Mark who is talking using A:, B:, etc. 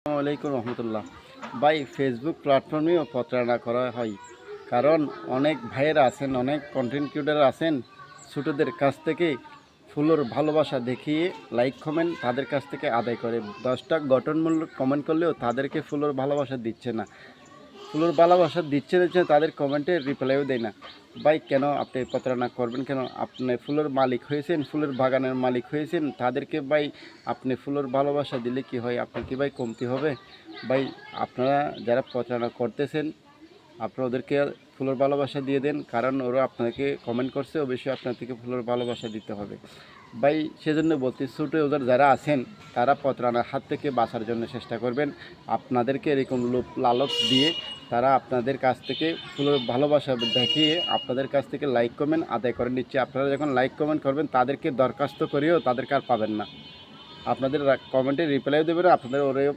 A: আসসালামু আলাইকুম রহমতুল্লাহ। ভাই, ফেসবুক প্ল্যাটফর্মেও প্রতারণা করা হয়। কারণ অনেক ভাইয়েরা আছেন, অনেক কন্টেন্ট ক্রিয়েটার আছেন, ছোটোদের কাছ থেকে ফুলের ভালোবাসা দেখিয়ে লাইক কমেন্ট তাদের কাছ থেকে আদায় করে। 10টা গঠনমূলক কমেন্ট করলেও তাদেরকে ফুলের ভালোবাসা দিচ্ছে না। ফুলের ভালোবাসা দিচ্ছে তাদের কমেন্টে রিপ্লাইও দেয় না। ভাই, কেন আপনি প্রতারণা করবেন? কেন? আপনি ফুলের মালিক হয়েছেন, ফুলের বাগানের মালিক হয়েছেন, তাদেরকে ভাই আপনি ফুলের ভালোবাসা দিলে কি হয়? আপনার কি ভাই কমতি হবে? ভাই, আপনারা যারা প্রতারণা করতেছেন, আপনারা ওদেরকে ফুলের ভালোবাসা দিয়ে দেন। কারণ ওরা আপনাকে কমেন্ট করছে, অবশ্যই আপনাদেরকে ফুলের ভালোবাসা দিতে হবে। ভাই, সেজন্য বলতে ছোটো ইউজার যারা আছেন তারা প্রতারণার হাত থেকে বাঁচার জন্য চেষ্টা করবেন। আপনাদেরকে এরকম লোভ লালচ দিয়ে তারা আপনাদের কাছ থেকে ফুলের ভালোবাসা দেখিয়ে আপনাদের কাছ থেকে লাইক কমেন্ট আদায় করে নিচ্ছে। আপনারা যখন লাইক কমেন্ট করবেন তাদেরকে দরখাস্ত করেও তাদেরকে আর পাবেন না। আপনাদের কমেন্টে রিপ্লাইও দেবে না, আপনাদের ওরে